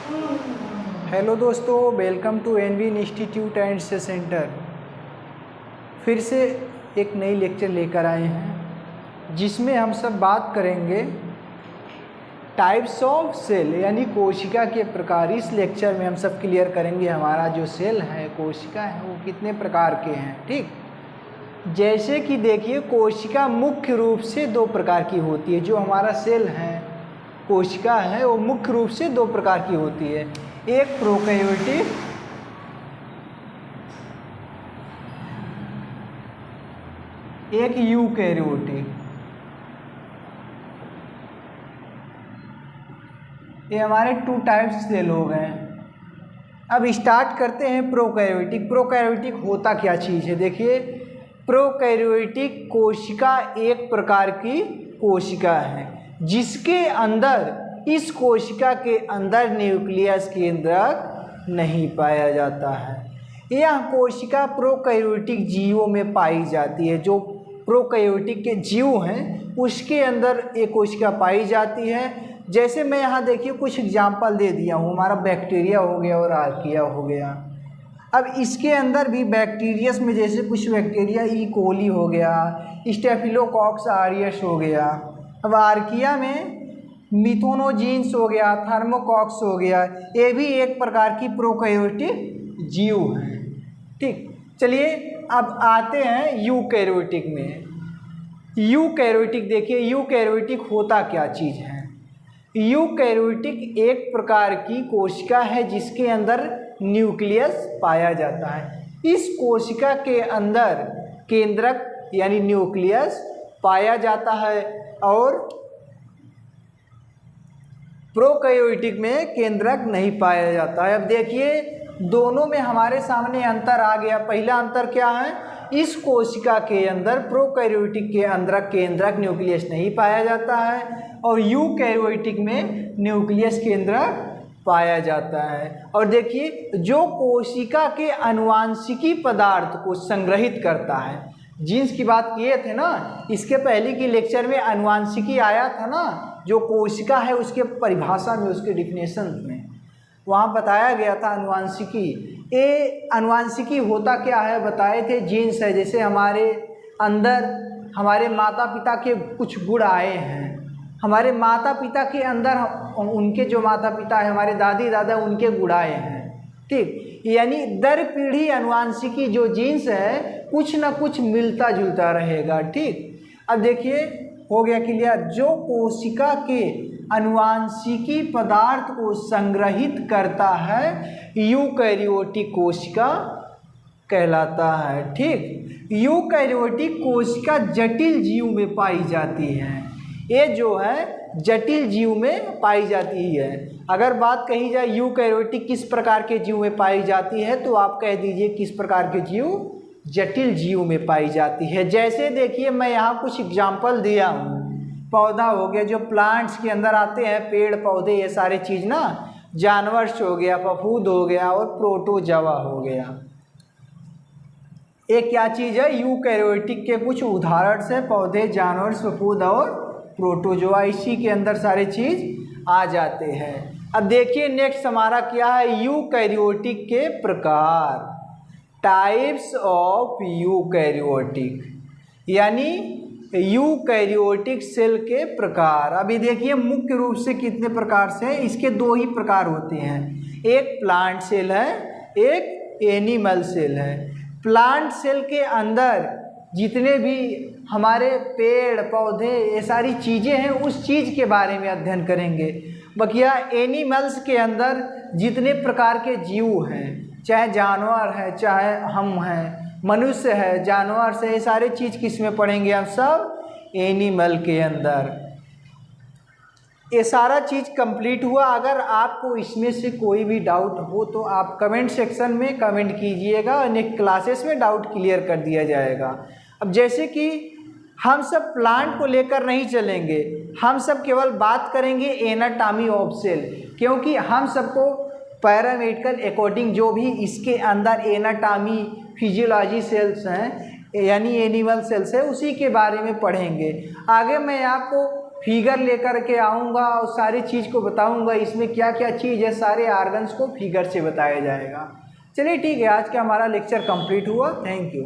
Hello दोस्तों, welcome to NV institute and centre. फिर से एक नई लेक्चर लेकर आए हैं जिसमें हम सब बात करेंगे टाइप्स ऑफ सेल यानी कोशिका के प्रकार। इस लेक्चर में हम सब क्लियर करेंगे हमारा जो सेल है, कोशिका है, वो कितने प्रकार के हैं। ठीक, जैसे कि देखिए कोशिका मुख्य रूप से दो प्रकार की होती है। जो हमारा सेल है, कोशिका है, वो मुख्य रूप से दो प्रकार की होती है। एक प्रोकैरियोटिक, एक यूकैरियोटिक। ये हमारे टू टाइप्स सेल हो गए। अब स्टार्ट करते हैं प्रोकैरियोटिक। प्रोकैरियोटिक होता क्या चीज़ है? देखिए, प्रोकैरियोटिक कोशिका एक प्रकार की कोशिका है जिसके अंदर, इस कोशिका के अंदर न्यूक्लियस केंद्रक नहीं पाया जाता है। यह कोशिका प्रोकैरियोटिक जीवों में पाई जाती है। जो प्रोकैरियोटिक के जीव हैं उसके अंदर एक कोशिका पाई जाती है। जैसे मैं यहाँ देखिए कुछ एग्जाम्पल दे दिया हूँ। हमारा बैक्टीरिया हो गया और आर्किया हो गया। अब इसके अंदर भी बैक्टीरियस में जैसे कुछ बैक्टीरिया ई कोली हो गया, स्टेफिलोकॉक्स आरियस हो गया। अब आर्किया में मिथोनोजीन्स हो गया, थर्मोकॉक्स हो गया। ये भी एक प्रकार की प्रोकैरियोटिक जीव हैं। ठीक, चलिए अब आते हैं यूकैरियोटिक में। यूकैरियोटिक देखिए, यूकैरियोटिक होता क्या चीज़ है? यूकैरियोटिक एक प्रकार की कोशिका है जिसके अंदर न्यूक्लियस पाया जाता है। इस कोशिका के अंदर केंद्रक यानी न्यूक्लियस पाया जाता है और प्रोकैरियोटिक में केंद्रक नहीं पाया जाता है। अब देखिए दोनों में हमारे सामने अंतर आ गया। पहला अंतर क्या है? इस कोशिका के अंदर प्रोकैरियोटिक के अंदर केंद्रक न्यूक्लियस नहीं पाया जाता है और यूकैरियोटिक में न्यूक्लियस केंद्रक पाया जाता है। और देखिए जो कोशिका के आनुवांशिकी पदार्थ को संग्रहित करता है, जीन्स की बात किए थे ना, इसके पहले की लेक्चर में आनुवांशिकी आया था ना। जो कोशिका है उसके परिभाषा में, उसके डिफिनेशन में वहाँ बताया गया था आनुवांशिकी। ये आनुवांशिकी होता क्या है बताए थे। जीन्स है, जैसे हमारे अंदर हमारे माता पिता के कुछ गुण आए हैं। हमारे माता पिता के अंदर उनके जो माता पिता है, हमारे दादी दादा, उनके गुण आए हैं। ठीक, यानी दर पीढ़ी आनुवांशिकी जो जीन्स है कुछ ना कुछ मिलता जुलता रहेगा। ठीक, अब देखिए हो गया क्लियर। जो कोशिका के आनुवांशिकी पदार्थ को संग्रहित करता है यूकैरियोटिक कोशिका कहलाता है। ठीक, यूकैरियोटिक कोशिका जटिल जीव में पाई जाती है। ये जो है जटिल जीव में पाई जाती है। अगर बात कही जाए यूकैरियोटिक किस प्रकार के जीव में पाई जाती है तो आप कह दीजिए किस प्रकार के जीव? जटिल जीव में पाई जाती है। जैसे देखिए मैं यहाँ कुछ एग्जाम्पल दिया हूँ। पौधा हो गया, जो प्लांट्स के अंदर आते हैं, पेड़ पौधे, ये सारी चीज़ ना। जानवर्स हो गया, फफूद हो गया और प्रोटोजवा हो गया। ये क्या चीज़ है? यूकैरियोटिक के कुछ उदाहरण से पौधे, जानवर, फफूद और प्रोटोजोआ, इसी के अंदर सारे चीज़ आ जाते हैं। अब देखिए नेक्स्ट हमारा क्या है? यूकैरियोटिक के प्रकार, टाइप्स ऑफ यूकैरियोटिक, यानी यूकैरियोटिक सेल के प्रकार। अभी देखिए मुख्य रूप से कितने प्रकार से, इसके दो ही प्रकार होते हैं। एक प्लांट सेल है, एक एनिमल सेल है। प्लांट सेल के अंदर जितने भी हमारे पेड़ पौधे, ये सारी चीज़ें हैं, उस चीज़ के बारे में अध्ययन करेंगे। बकिया एनिमल्स के अंदर जितने प्रकार के जीव हैं, चाहे जानवर है, चाहे हम हैं, मनुष्य है, जानवर से, ये सारे चीज़ किस में पढ़ेंगे हम सब? एनिमल के अंदर। ये सारा चीज़ कंप्लीट हुआ। अगर आपको इसमें से कोई भी डाउट हो तो आप कमेंट सेक्शन में कमेंट कीजिएगा, नेक्स्ट क्लासेस में डाउट क्लियर कर दिया जाएगा। अब जैसे कि हम सब प्लांट को लेकर नहीं चलेंगे, हम सब केवल बात करेंगे एनाटॉमी ऑफ सेल, क्योंकि हम सबको पैरामेडिकल अकॉर्डिंग जो भी इसके अंदर एनाटॉमी, फिजियोलॉजी सेल्स हैं यानी एनिमल सेल्स है, उसी के बारे में पढ़ेंगे। आगे मैं आपको फिगर लेकर के आऊँगा और सारी चीज़ को बताऊँगा, इसमें क्या क्या चीज़ है, सारे ऑर्गन्स को फिगर से बताया जाएगा। चलिए ठीक है, आज का हमारा लेक्चर कंप्लीट हुआ। Thank you.